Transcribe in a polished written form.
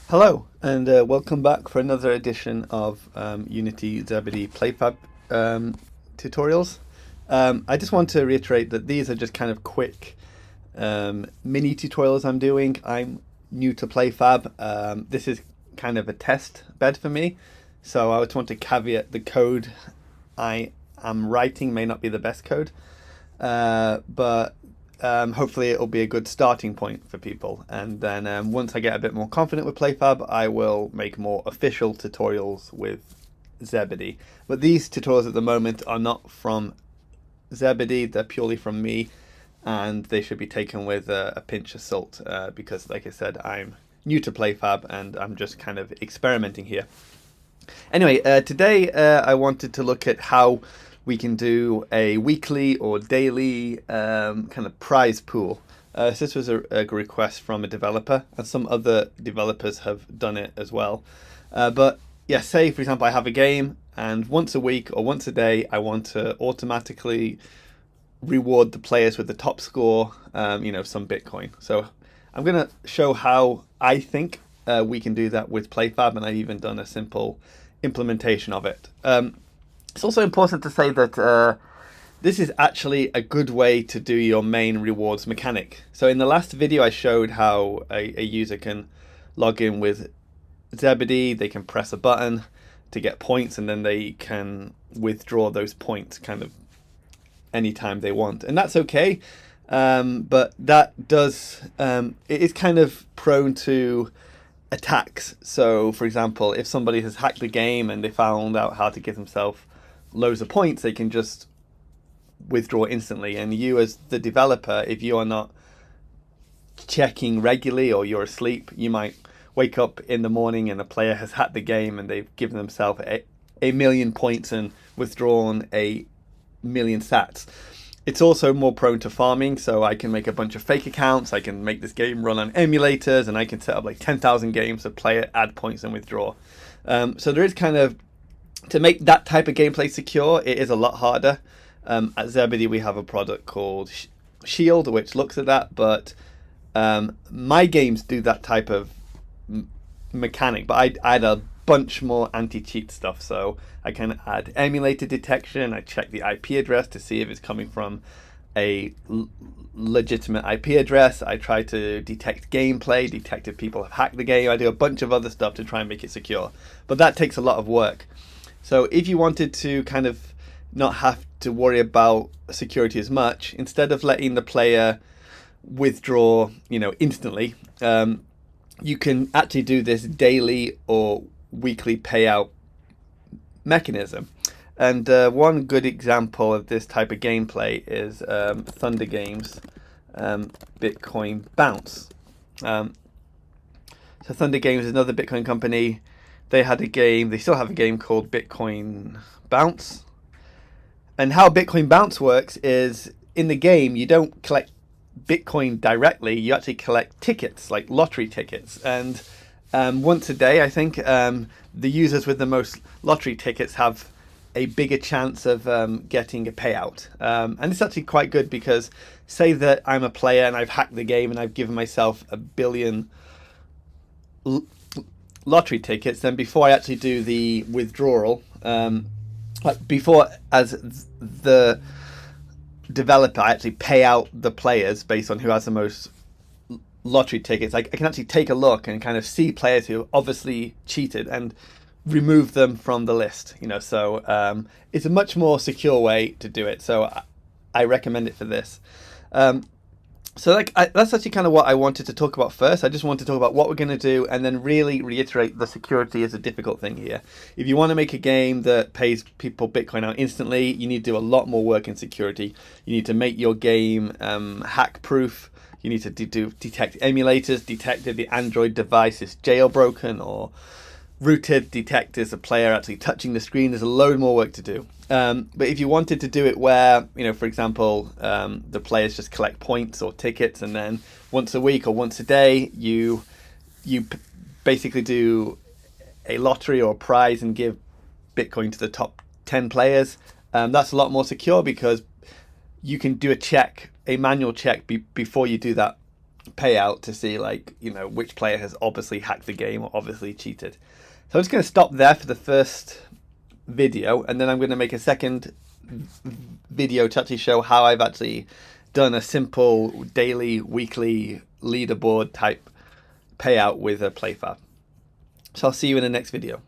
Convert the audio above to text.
Hello, and welcome back for another edition of Unity Zebedee PlayFab tutorials. I just want to reiterate that these are just kind of quick mini tutorials I'm doing. I'm new to PlayFab. This is kind of a test bed for me, so I just want to caveat the code I am writing may not be the best code, but hopefully it'll be a good starting point for people. And then once I get a bit more confident with PlayFab, I will make more official tutorials with Zebedee. But these tutorials at the moment are not from Zebedee, they're purely from me, and they should be taken with a pinch of salt because, like I said, I'm new to PlayFab and I'm just kind of experimenting here. Anyway, today I wanted to look at how we can do a weekly or daily kind of prize pool. So this was a request from a developer, and some other developers have done it as well. But yeah, say for example I have a game, and once a week or once a day I want to automatically reward the players with the top score, some Bitcoin. So I'm going to show how I think we can do that with PlayFab, and I've even done a simple implementation of it. It's also important to say that this is actually a good way to do your main rewards mechanic. So in the last video I showed how a user can log in with Zebedee, they can press a button to get points, and then they can withdraw those points kind of anytime they want. And that's okay, but that does, it is kind of prone to attacks. So for example, if somebody has hacked the game and they found out how to give themselves loads of points, they can just withdraw instantly. And you as the developer, if you are not checking regularly or you're asleep, you might wake up in the morning and a player has hacked the game and they've given themselves a million points and withdrawn a million sats. It's also more prone to farming, so I can make a bunch of fake accounts, I can make this game run on emulators, and I can set up like 10,000 games to play it, add points and withdraw. So there is kind of, to make that type of gameplay secure, it is a lot harder. At Zebedee we have a product called Shield, which looks at that, but my games do that type of mechanic, but I add a bunch more anti-cheat stuff. So I can add emulator detection, I check the IP address to see if it's coming from a legitimate IP address, I try to detect gameplay, detect if people have hacked the game, I do a bunch of other stuff to try and make it secure. But that takes a lot of work. So if you wanted to kind of not have to worry about security as much, instead of letting the player withdraw, instantly, you can actually do this daily or weekly payout mechanism. And one good example of this type of gameplay is Thunder Games Bitcoin Bounce. So Thunder Games is another Bitcoin company. They had a game, they still have a game called Bitcoin Bounce. And how Bitcoin Bounce works is, in the game, you don't collect Bitcoin directly, you actually collect tickets, like lottery tickets. And once a day, I think, the users with the most lottery tickets have a bigger chance of getting a payout. And it's actually quite good because, say that I'm a player and I've hacked the game and I've given myself 1 billion lottery tickets, then before I actually do the withdrawal, before as the developer I actually pay out the players based on who has the most lottery tickets, I can actually take a look and kind of see players who obviously cheated and remove them from the list. So it's a much more secure way to do it. So I recommend it for this. That's actually kind of what I wanted to talk about first. I just want to talk about what we're going to do and then really reiterate the security is a difficult thing here. If you want to make a game that pays people Bitcoin out instantly, you need to do a lot more work in security. You need to make your game hack proof. You need to detect emulators, detect if the Android device is jailbroken or rooted, detect is a player actually touching the screen. There's a load more work to do. But if you wanted to do it where, for example, the players just collect points or tickets, and then once a week or once a day, you basically do a lottery or a prize and give Bitcoin to the top 10 players, that's a lot more secure because you can do a manual check before you do that payout to see, like, you know, which player has obviously hacked the game or obviously cheated. So I'm just going to stop there for the first video, and then I'm going to make a second video to actually show how I've actually done a simple daily, weekly leaderboard type payout with a PlayFab. So I'll see you in the next video.